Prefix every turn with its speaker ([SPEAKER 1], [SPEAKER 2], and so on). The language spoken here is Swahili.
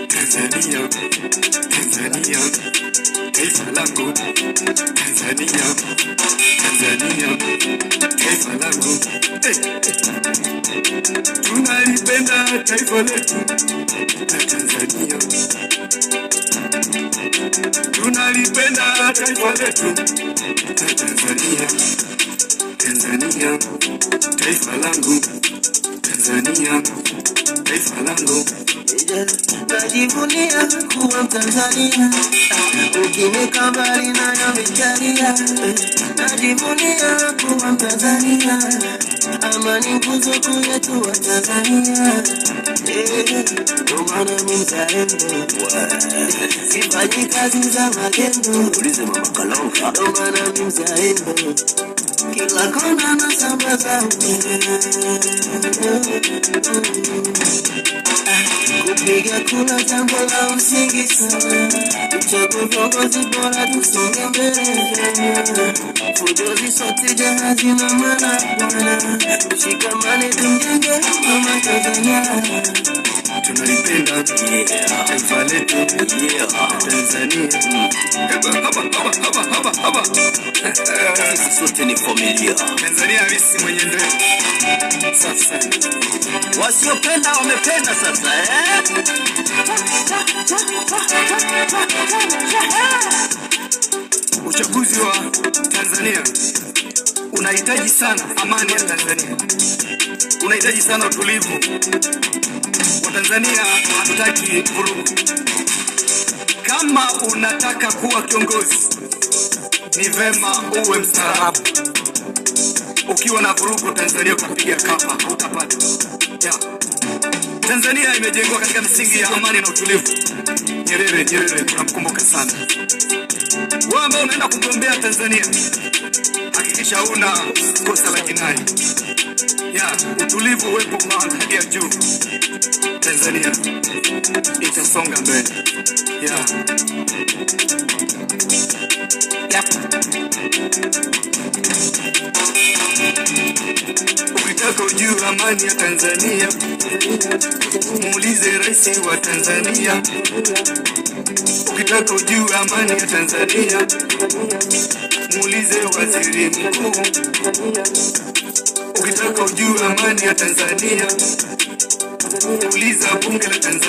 [SPEAKER 1] Tanzania, Tanzania, taifa langu. Tanzania, Tanzania, taifa langu. Tunalipenda taifa letu la Tanzania. Tunalipenda taifa letu la Tanzania. Tanzania, taifa langu. Tanzania, taifa langu.
[SPEAKER 2] Najivunia kuwa Mtanzania, ukiniweka mbali na yamejalia. Najivunia kuwa Mtanzania, amani nguzo kuu yetu wa Tanzania. Ndio maana mimi mzalendo, sifanyi kazi za magendo. Ulize mama Kalonga. Ndio maana mimi mzalendo, kila kona nasambaza kupiga kura jambo la msingi sana. Tuchague viongozi bora tusonge mbele. Fujo zote jahazi na maana bwana. Shikamane tujenge mama Tanzania.
[SPEAKER 1] Tunalipenda taifa letu Tanzania. Haba.
[SPEAKER 2] Sisi sote ni familia.
[SPEAKER 1] Tanzania halisi mwenye ndio. Sasa
[SPEAKER 2] wasiopenda wamependa sasa
[SPEAKER 1] Uchaguzi wa Tanzania unahitaji sana amani ya Tanzania. Unahitaji sana utulivu. Watanzania hatutaki vurugu. Kama unataka kuwa kiongozi, ni vema uwe mstaarabu. Ukiwa na vurugu Tanzania utapiga kapa, utapata. Tanzania imejengwa katika misingi ya amani na utulivu. Nyerere tunamkumbuka sana. Wewe ambao unaenda kugombea Tanzania, hakikisha una kosa la jinai. Utulivu uwepo kwa hali ya juu. Tanzania itasonga mbele. Ukitaka ujue amani ya Tanzania, muulize rais wa Tanzania. Ukitaka ujue amani ya Tanzania, muulize waziri mkuu. Ukitaka ujue amani ya Tanzania, uliza bunge la Tanzania.